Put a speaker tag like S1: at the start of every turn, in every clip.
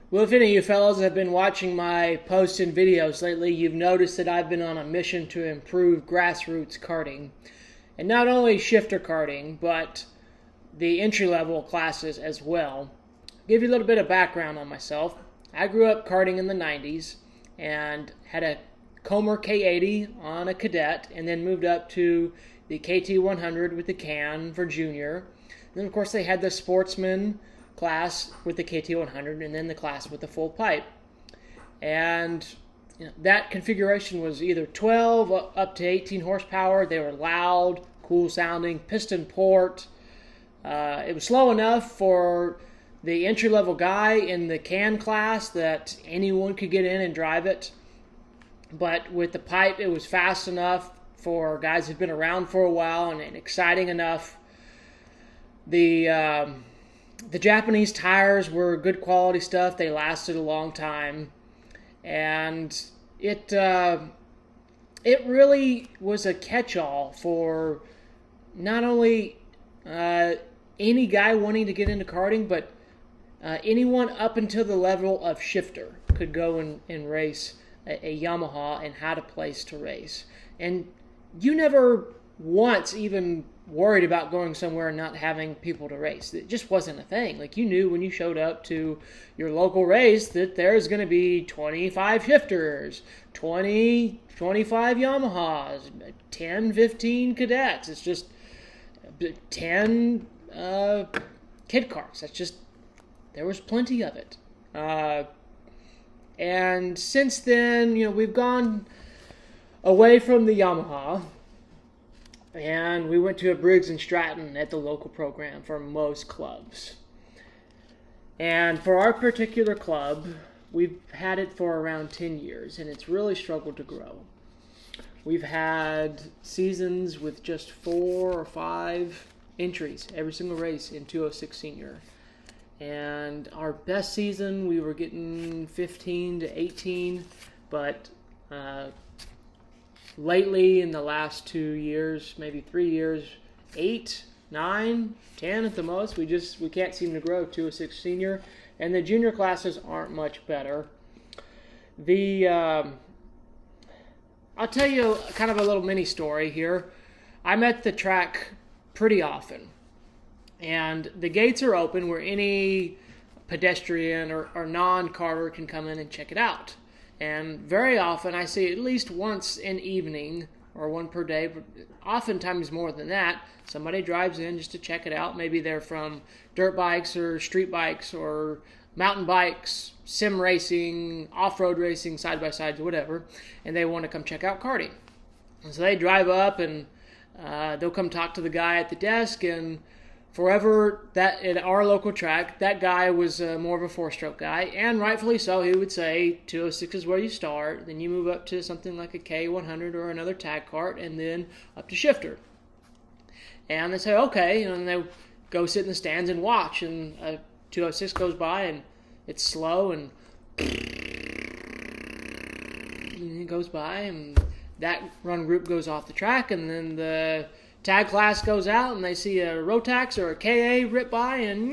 S1: Well, if any of you fellows have been watching my posts and videos lately, you've noticed that I've been on a mission to improve grassroots karting. And not only shifter karting, but the entry-level classes as well. I'll give you a little bit of background on myself. I grew up karting in the 90s and had a Comer K80 on a cadet, and then moved up to the KT100 with the can for junior. And then, of course, they had the sportsman class with the KT100, and then the class with the full pipe. And that configuration was either 12 up to 18 horsepower. They were loud, cool sounding, piston port. It was slow enough for the entry-level guy in the can class that anyone could get in and drive it. But with the pipe, it was fast enough for guys who've been around for a while, and exciting enough. The Japanese tires were good quality stuff. They lasted a long time, and it really was a catch-all for not only any guy wanting to get into karting, but anyone up until the level of shifter could go and race a Yamaha and had a place to race. And you never once even worried about going somewhere and not having people to race. It just wasn't a thing. Like, you knew when you showed up to your local race that there's going to be 25 shifters, 20, 25 Yamahas, 10, 15 cadets. It's just 10 kid karts. That's just, there was plenty of it. And since then, we've gone away from the Yamaha, and we went to a Briggs & Stratton at the local program for most clubs. And for our particular club, we've had it for around 10 years, and it's really struggled to grow. We've had seasons with just 4 or 5 entries every single race in 206 Senior. And our best season, we were getting 15 to 18, but lately, in the last 2 years, maybe 3 years, 8, 9, 10 at the most. We can't seem to grow 206 Senior, and the junior classes aren't much better. I'll tell you kind of a little mini story here. I'm at the track pretty often, and the gates are open where any pedestrian or non-karter can come in and check it out. And very often I see at least once an evening, or one per day, but oftentimes more than that, somebody drives in just to check it out. Maybe they're from dirt bikes or street bikes or mountain bikes, sim racing, off-road racing, side-by-sides, whatever, and they want to come check out karting. And so they drive up, and they'll come talk to the guy at the desk, and forever, that at our local track, that guy was more of a 4-stroke guy, and rightfully so. He would say 206 is where you start, then you move up to something like a K100 or another tag kart, and then up to shifter. And they say, okay, and they go sit in the stands and watch, and 206 goes by, and it's slow, and it goes by, and that run group goes off the track, and then the tag class goes out, and they see a Rotax or a KA rip by, and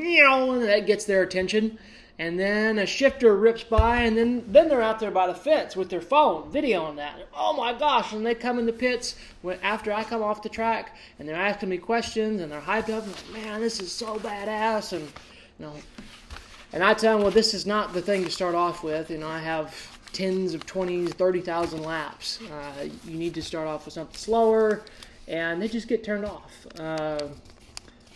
S1: that gets their attention. And then a shifter rips by, and then they're out there by the fence with their phone, videoing that. Oh my gosh, and they come in the pits after I come off the track, and they're asking me questions, and they're hyped up, and like, man, this is so badass, and and I tell them, well, this is not the thing to start off with. I have tens of 20s, 30,000 laps. You need to start off with something slower, and they just get turned off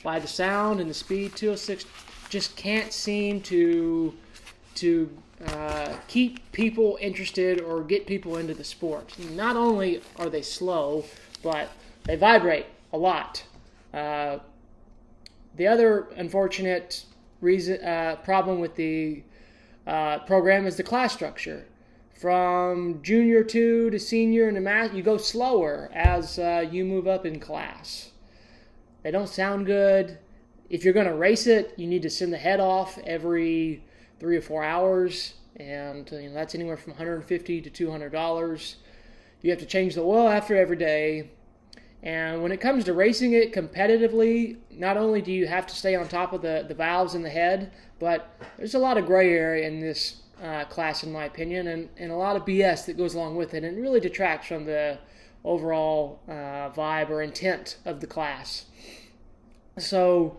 S1: by the sound and the speed. 206 just can't seem to keep people interested or get people into the sport. Not only are they slow, but they vibrate a lot. The other unfortunate problem with the program is the class structure. From junior 2 to senior and to master, you go slower as you move up in class. They don't sound good. If you're going to race it, you need to send the head off every 3 or 4 hours, and that's anywhere from $150 to $200. You have to change the oil after every day, And when it comes to racing it competitively, not only do you have to stay on top of the valves in the head, but there's a lot of gray area in this class, in my opinion, and a lot of BS that goes along with it, and it really detracts from the overall vibe or intent of the class. So,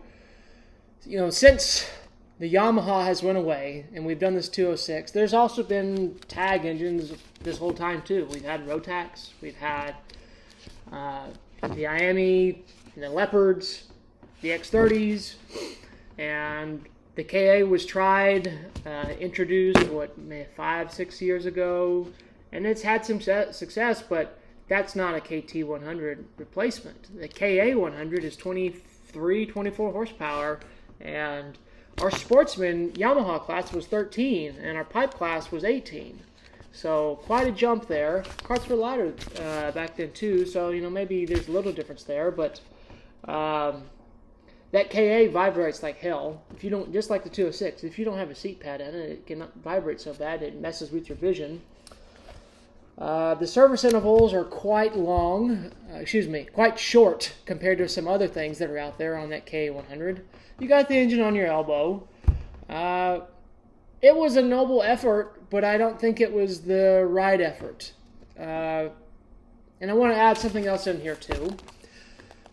S1: since the Yamaha has went away, and we've done this 206, there's also been tag engines this whole time too. We've had Rotax, we've had the Miami, the Leopards, the X30s, and the KA was tried, introduced, 5-6 years ago, and it's had some success, but that's not a KT100 replacement. The KA100 is 23, 24 horsepower, and our Sportsman Yamaha class was 13, and our pipe class was 18. So quite a jump there. Carts were lighter back then too, so maybe there's a little difference there, but that KA vibrates like hell. If you don't, just like the 206, if you don't have a seat pad in it, it cannot vibrate so bad it messes with your vision. The service intervals are quite quite short compared to some other things that are out there on that KA100. You got the engine on your elbow. It was a noble effort, but I don't think it was the right effort. And I want to add something else in here too.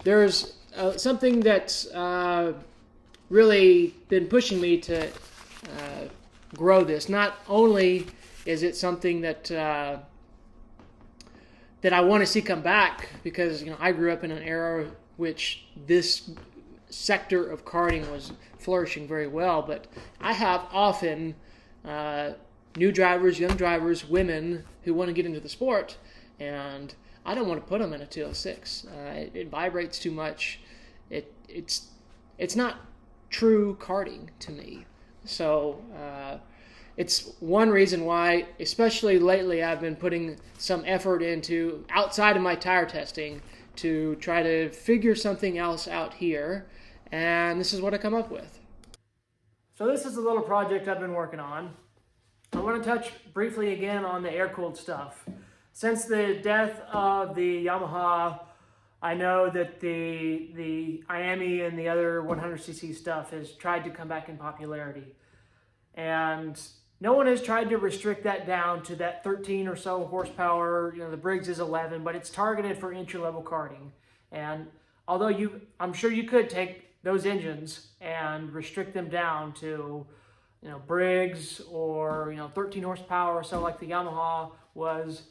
S1: There's something that's really been pushing me to grow this. Not only is it something that I want to see come back, because I grew up in an era which this sector of karting was flourishing very well, but I have often new drivers, young drivers, women who want to get into the sport, and I don't want to put them in a 206. It vibrates too much. It's not true karting to me. So it's one reason why, especially lately, I've been putting some effort into, outside of my tire testing, to try to figure something else out here, and this is what I come up with. So this is a little project I've been working on. I want to touch briefly again on the air-cooled stuff. Since the death of the Yamaha, I know that the Miami and the other 100cc stuff has tried to come back in popularity. And no one has tried to restrict that down to that 13 or so horsepower. The Briggs is 11, but it's targeted for entry-level karting. And although I'm sure you could take those engines and restrict them down to, Briggs or 13 horsepower or so like the Yamaha was.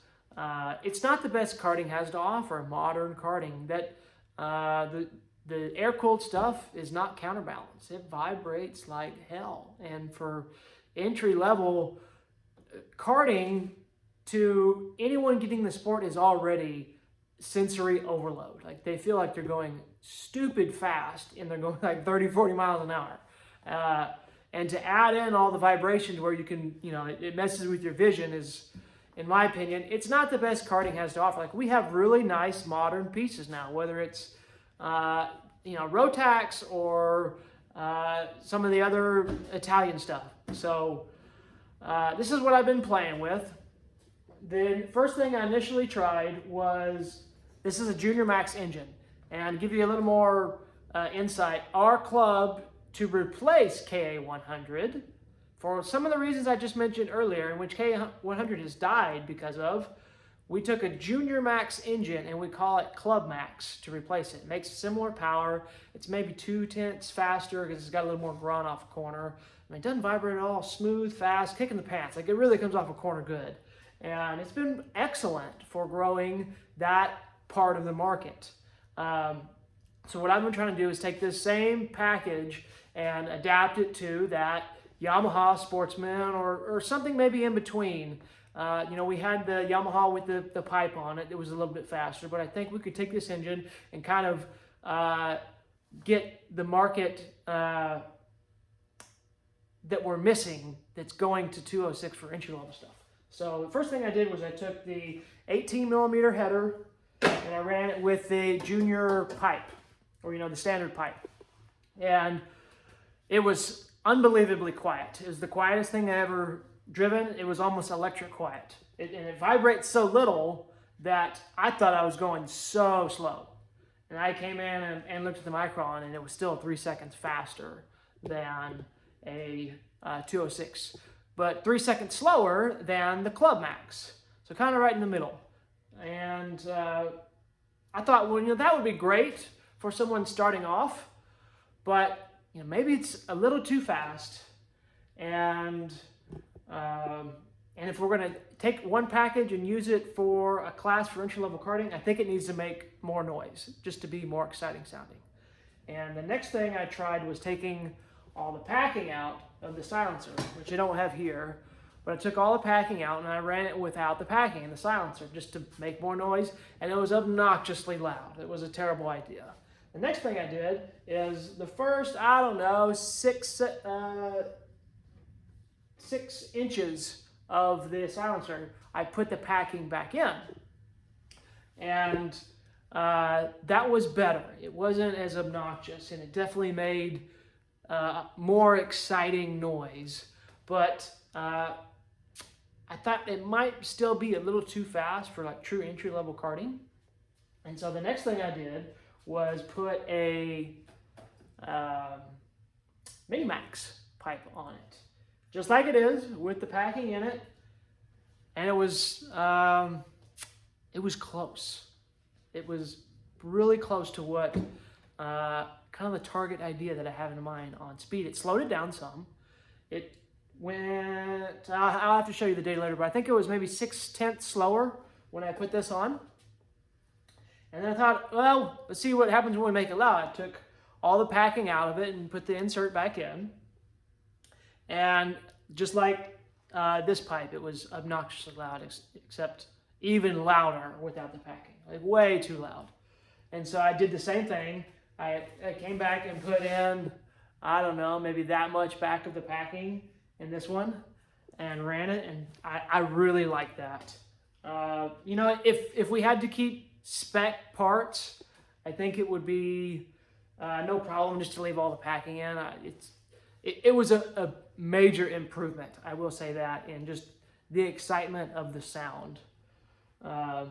S1: It's not the best karting has to offer. Modern karting, that the air-cooled stuff is not counterbalanced. It vibrates like hell, and for entry-level karting, to anyone getting the sport, is already sensory overload. Like, they feel like they're going stupid fast, and they're going like 30-40 miles an hour. And to add in all the vibrations where you can, it messes with your vision is, in my opinion, it's not the best karting has to offer. Like, we have really nice modern pieces now, whether it's, Rotax or some of the other Italian stuff. So this is what I've been playing with. The first thing I initially tried was, this is a Junior Max engine. And to give you a little more insight, our club, to replace KA100, for some of the reasons I just mentioned earlier, in which KA100 has died because of, we took a Junior Max engine and we call it Club Max to replace it. It makes similar power. It's maybe 2/10 faster because it's got a little more grunt off a corner. It doesn't vibrate at all. Smooth, fast, kick in the pants. Like, it really comes off a corner good. And it's been excellent for growing that part of the market. So what I've been trying to do is take this same package and adapt it to that Yamaha Sportsman or something maybe in between. We had the Yamaha with the pipe on it. It was a little bit faster, but I think we could take this engine and kind of get the market that we're missing that's going to 206 for entry-level stuff. So the first thing I did was I took the 18mm header and I ran it with the junior pipe, or the standard pipe. And it was unbelievably quiet. It was the quietest thing I ever driven. It was almost electric quiet. And it vibrates so little that I thought I was going so slow. And I came in and looked at the micron, and it was still 3 seconds faster than a 206, but 3 seconds slower than the Club Max. So kind of right in the middle. And I thought, well, that would be great for someone starting off, but maybe it's a little too fast. And if we're going to take one package and use it for a class for entry-level karting, I think it needs to make more noise, just to be more exciting sounding. And the next thing I tried was taking all the packing out of the silencer, which I don't have here, but I took all the packing out and I ran it without the packing and the silencer just to make more noise, and it was obnoxiously loud. It was a terrible idea. The next thing I did is the first, I don't know, 6 inches of the silencer, I put the packing back in. And that was better. It wasn't as obnoxious, and it definitely made more exciting noise. But I thought it might still be a little too fast for like true entry-level karting. And so the next thing I did was put a Minimax pipe on it, just like it is, with the packing in it. And it was close. It was really close to what kind of the target idea that I have in mind on speed. It slowed it down some. It went, I'll have to show you the data later, but I think it was maybe 6/10 slower when I put this on. And then I thought, well, let's see what happens when we make it loud. I took all the packing out of it and put the insert back in. And just like this pipe, it was obnoxiously loud, except even louder without the packing, like way too loud. And so I did the same thing. I came back and put in, I don't know, maybe that much back of the packing in this one, and ran it, and I really like that. If we had to keep spec parts, I think it would be no problem just to leave all the packing in. It was a major improvement, I will say that, in just the excitement of the sound. But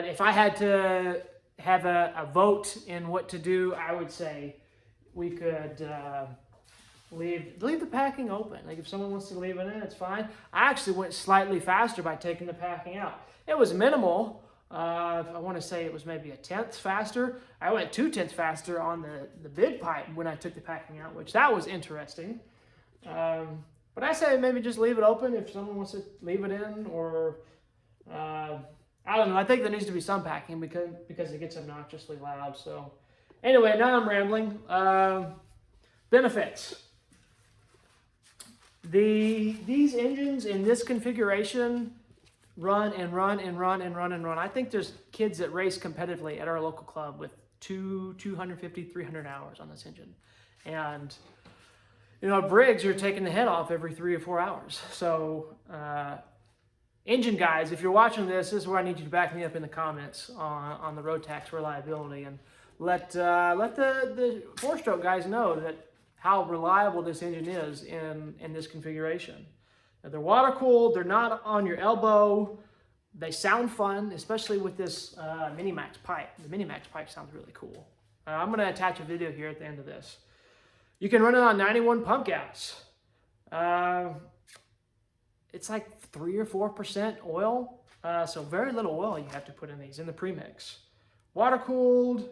S1: if I had to have a vote in what to do, I would say we could leave the packing open. Like if someone wants to leave it in, it's fine. I actually went slightly faster by taking the packing out. It was minimal. I want to say it was maybe 1/10 faster. I went 2/10 faster on the big pipe when I took the packing out, which that was interesting. But I say maybe just leave it open if someone wants to leave it in, or I don't know. I think there needs to be some packing because it gets obnoxiously loud. So anyway, now I'm rambling. Benefits. These engines in this configuration run and run and run and run and run. I think there's kids that race competitively at our local club with 250, 300 hours on this engine. And Briggs, you're taking the head off every 3 or 4 hours. So engine guys, if you're watching this is where I need you to back me up in the comments on the road tax reliability, and let the 4-stroke guys know that how reliable this engine is in this configuration. Now, they're water cooled, they're not on your elbow, they sound fun, especially with this Minimax pipe. The Minimax pipe sounds really cool. I'm going to attach a video here at the end of this. You can run it on 91 pump gas. It's like 3 or 4% oil, so very little oil you have to put in these in the premix. Water cooled.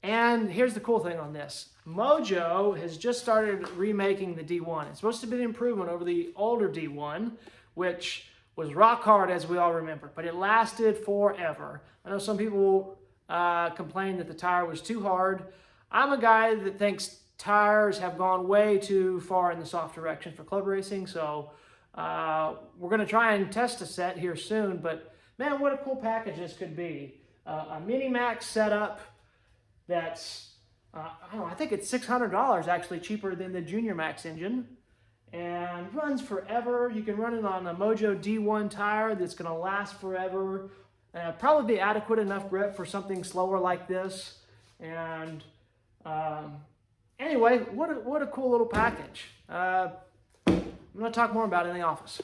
S1: And here's the cool thing on this. Mojo has just started remaking the D1. It's supposed to be an improvement over the older D1, which was rock hard, as we all remember, but it lasted forever. I know some people complain that the tire was too hard. I'm a guy that thinks tires have gone way too far in the soft direction for club racing, so we're going to try and test a set here soon. But man, what a cool package this could be. A Minimax setup that's, I don't know, I think it's $600 actually, cheaper than the Junior Max engine, and runs forever. You can run it on a Mojo D1 tire that's going to last forever. Probably be adequate enough grip for something slower like this. And anyway, what a cool little package. I'm going to talk more about it in the office.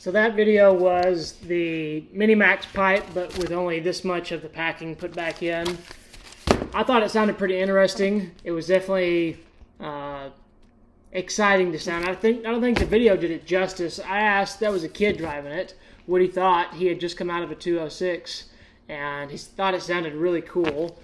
S1: So that video was the Mini-Max pipe, but with only this much of the packing put back in. I thought it sounded pretty interesting. It was definitely exciting to sound. I don't think the video did it justice. I asked, that was a kid driving it, what he thought. He had just come out of a 206, and he thought it sounded really cool.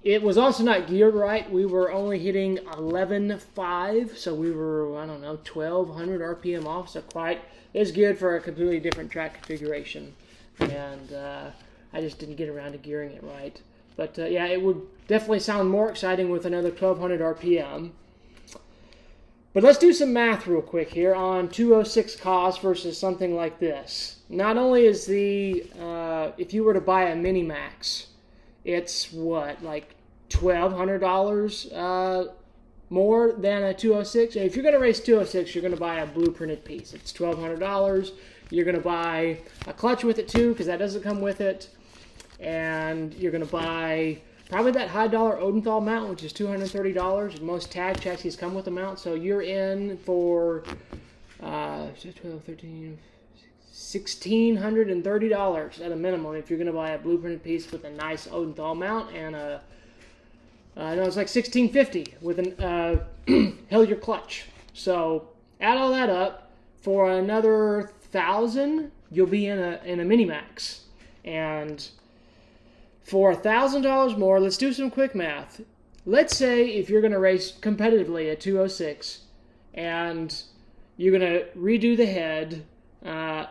S1: It was also not geared right. We were only hitting 11.5, so we were, I don't know, 1,200 RPM off, so quite. It was geared for a completely different track configuration, and I just didn't get around to gearing it right. But yeah, it would definitely sound more exciting with another 1,200 RPM. But let's do some math real quick here on 206 cost versus something like this. Not only is the, if you were to buy a Mini-Max, it's what, like $1,200 more than a 206? If you're going to race 206, you're going to buy a blueprinted piece. It's $1,200. You're going to buy a clutch with it too, because that doesn't come with it. And you're going to buy probably that high dollar Odenthal mount, which is $230. Most tag chassis come with a mount, so you're in for 12, 13, $1,630 at a minimum if you're going to buy a blueprinted piece with a nice Odenthal mount and a no, it's like $1,650 with an Hilliard clutch. So add all that up, for another $1,000, you'll be in a Mini-Max. And for $1,000 more, let's do some quick math. Let's say if you're going to race competitively at 206 and you're going to redo the head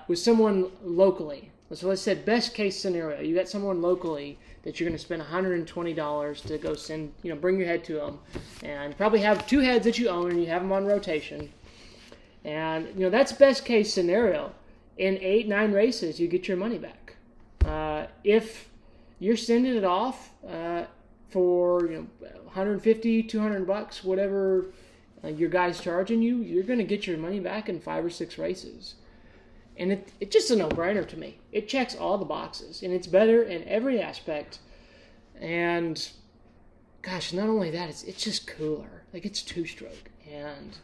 S1: with someone locally. So let's say best case scenario, you got someone locally that you're going to spend $120 to go send, bring your head to them, and probably have two heads that you own and you have them on rotation. And that's best case scenario. In 8-9 races, you get your money back. If you're sending it off for $150, $200, whatever your guy's charging you, you're going to get your money back in 5 or 6 races. And it's just a no-brainer to me. It checks all the boxes, and it's better in every aspect. And gosh, not only that, it's just cooler. Like, it's 2-stroke, and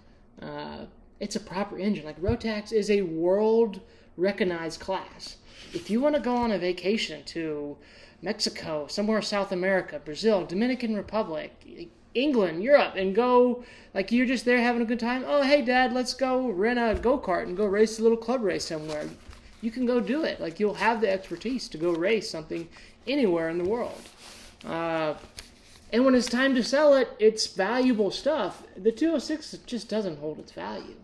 S1: it's a proper engine. Like, Rotax is a world-recognized class. If you want to go on a vacation to Mexico, somewhere in South America, Brazil, Dominican Republic, England, Europe, and go, like, you're just there having a good time. Oh, hey, Dad, let's go rent a go-kart and go race a little club race somewhere. You can go do it. Like, you'll have the expertise to go race something anywhere in the world. And when it's time to sell it, it's valuable stuff. The 206 just doesn't hold its value.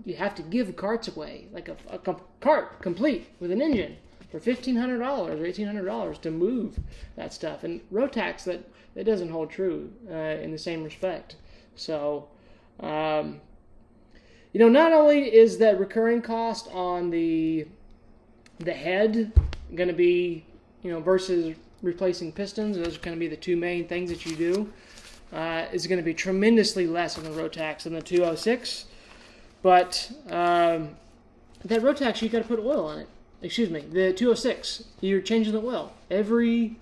S1: You have to give carts away, like a cart complete with an engine, for $1,500 or $1,800 to move that stuff. And Rotax, that doesn't hold true in the same respect. So, not only is that recurring cost on the head going to be, versus replacing pistons, those are going to be the two main things that you do, is going to be tremendously less on the Rotax than the 206. But that Rotax, you got to put oil on it. Excuse me, the 206, you're changing the oil every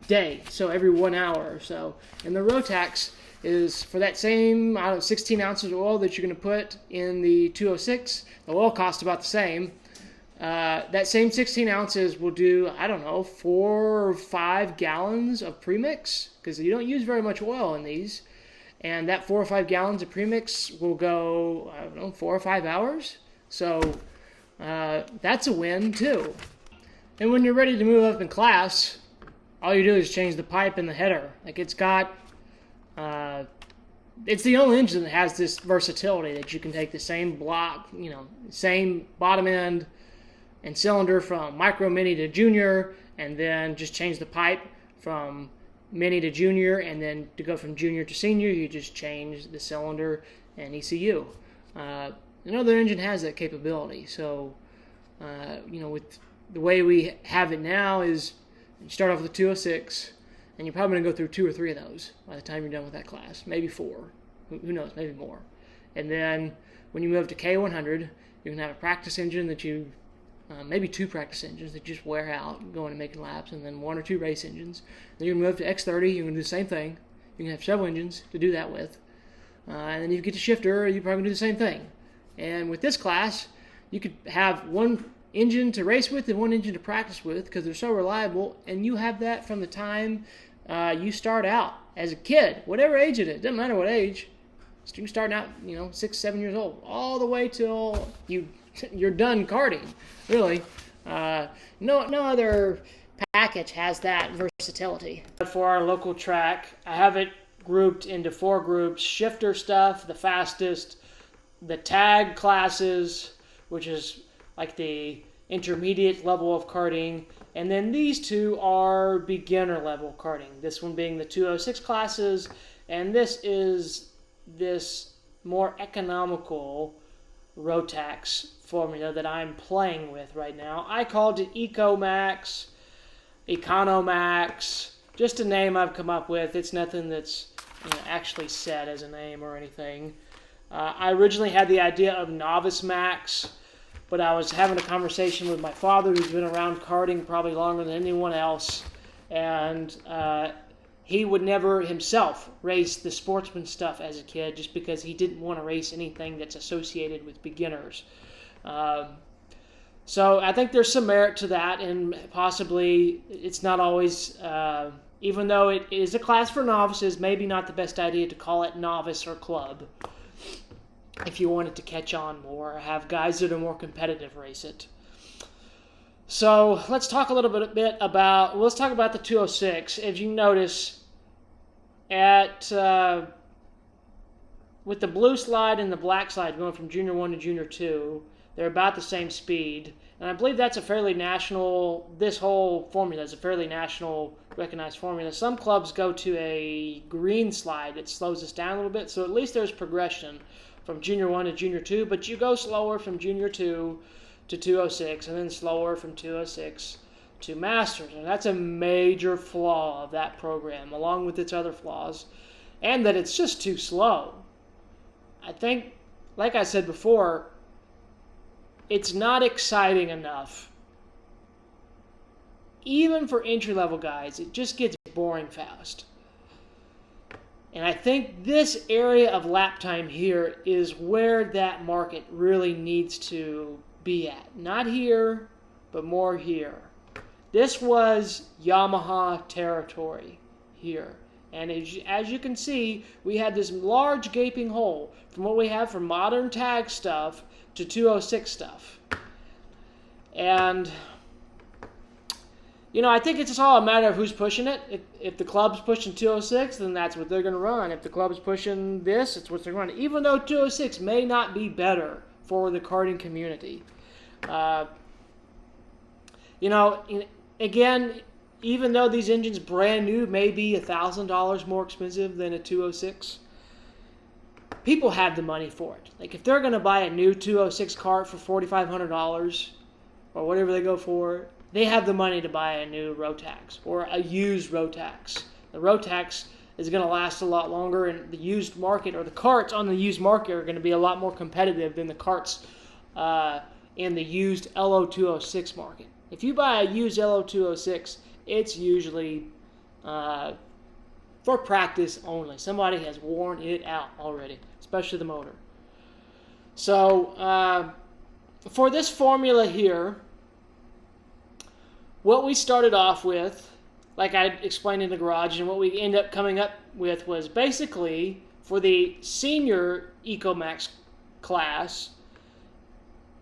S1: day, so every 1 hour or so. And the Rotax is for that same 16 ounces of oil that you're going to put in the 206. The oil costs about the same. That same 16 ounces will do, 4 or 5 gallons of premix, because you don't use very much oil in these. And that 4 or 5 gallons of premix will go, 4 or 5 hours. So that's a win too. And when you're ready to move up in class, all you do is change the pipe and the header. Like, it's got, it's the only engine that has this versatility that you can take the same block, same bottom end and cylinder from micro, mini to junior, and then just change the pipe from mini to junior, and then to go from junior to senior, you just change the cylinder and ECU. Another engine has that capability. So, with the way we have it now is you start off with a 206, and you're probably going to go through 2 or 3 of those by the time you're done with that class. Maybe 4. Who knows? Maybe more. And then when you move to K100, you're going to have a practice engine that you, maybe 2 practice engines that you just wear out, going and making laps, and then 1 or 2 race engines. Then you're going to move to X30, you're going to do the same thing. You can have several engines to do that with. And then you get to shifter, you're probably going to do the same thing. And with this class, You could have one engine to race with and one engine to practice with because they're so reliable, and you have that from the time you start out as a kid, whatever age it is. Doesn't matter what age. You can start out, 6, 7 years old, all the way till you're done karting. Really, no other package has that versatility. For our local track, I have it grouped into 4 groups: shifter stuff, the fastest, the tag classes, which is like the intermediate level of karting, and then these 2 are beginner level karting. This one being the 206 classes, and this is this more economical Rotax formula that I'm playing with right now. I called it EcoMax, Economax, just a name I've come up with. It's nothing that's actually said as a name or anything. I originally had the idea of Novice Max, but I was having a conversation with my father, who's been around karting probably longer than anyone else, and he would never himself race the sportsman stuff as a kid just because he didn't want to race anything that's associated with beginners. So I think there's some merit to that, and possibly it's not always, even though it is a class for novices, maybe not the best idea to call it novice or club if you want it to catch on more, or have guys that are more competitive race it. So let's talk a little bit about, let's talk about the 206. If you notice, with the blue slide and the black slide going from Junior 1 to Junior 2, they're about the same speed. And I believe that's a fairly national, this whole formula is a fairly national recognized formula. Some clubs go to a green slide that slows us down a little bit, so at least there's progression from Junior 1 to Junior 2, but you go slower from Junior 2 to 206, and then slower from 206 to Masters. And that's a major flaw of that program, along with its other flaws, and that it's just too slow. I think, like I said before, it's not exciting enough. Even for entry-level guys, it just gets boring fast. And I think this area of lap time here is where that market really needs to be at. Not here, but more here. This was Yamaha territory here. And as you can see, we had this large gaping hole from what we have from modern tag stuff to 206 stuff. And, I think it's just all a matter of who's pushing it. If the club's pushing 206, then that's what they're going to run. If the club's pushing this, it's what they're going to run. Even though 206 may not be better for the karting community. Again, even though these engines brand new may be $1,000 more expensive than a 206, people have the money for it. Like if they're going to buy a new 206 cart for $4,500 or whatever they go for, they have the money to buy a new Rotax or a used Rotax. The Rotax is going to last a lot longer, and the used market, or the carts on the used market, are going to be a lot more competitive than the carts in the used Lo206 market. If you buy a used Lo206, it's usually for practice only. Somebody has worn it out already, especially the motor. So for this formula here, what we started off with, like I explained in the garage, and what we ended up coming up with was basically for the senior EcoMax class,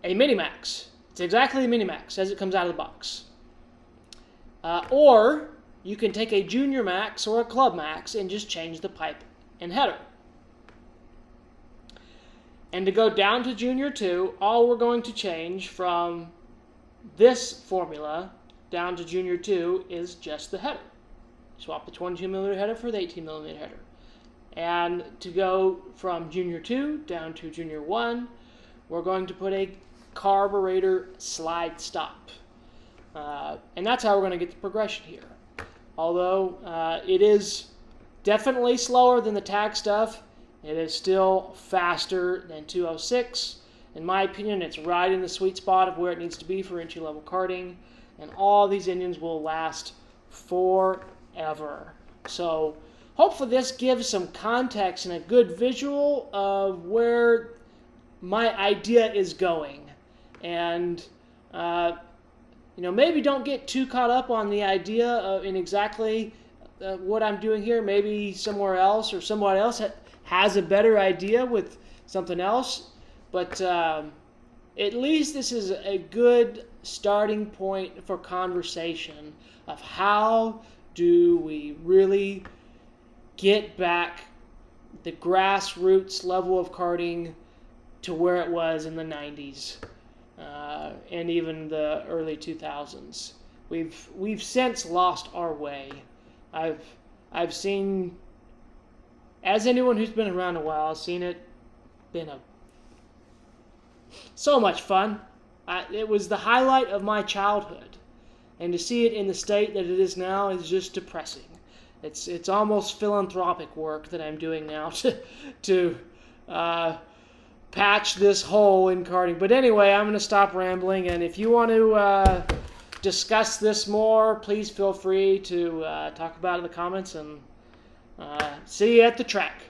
S1: a Minimax. It's exactly a Minimax as it comes out of the box. Or you can take a Junior Max or a Club Max and just change the pipe and header. And to go down to Junior 2, all we're going to change from this formula down to Junior 2 is just the header. Swap the 22mm header for the 18mm header. And to go from Junior 2 down to Junior 1, we're going to put a carburetor slide stop. And that's how we're going to get the progression here. Although it is definitely slower than the tag stuff, it is still faster than 206. In my opinion, it's right in the sweet spot of where it needs to be for entry-level karting. And all these engines will last forever. So hopefully this gives some context and a good visual of where my idea is going. and maybe don't get too caught up on the idea of in exactly what I'm doing here. Maybe somewhere else or someone else has a better idea with something else. But at least this is a good starting point for conversation of how do we really get back the grassroots level of karting to where it was in the 90s and even the early 2000s. We've since lost our way. I've seen, as anyone who's been around a while, I've seen it been so much fun. It was the highlight of my childhood, and to see it in the state that it is now is just depressing. It's almost philanthropic work that I'm doing now to patch this hole in karting. But anyway, I'm going to stop rambling, and if you want to discuss this more, please feel free to talk about it in the comments, and see you at the track.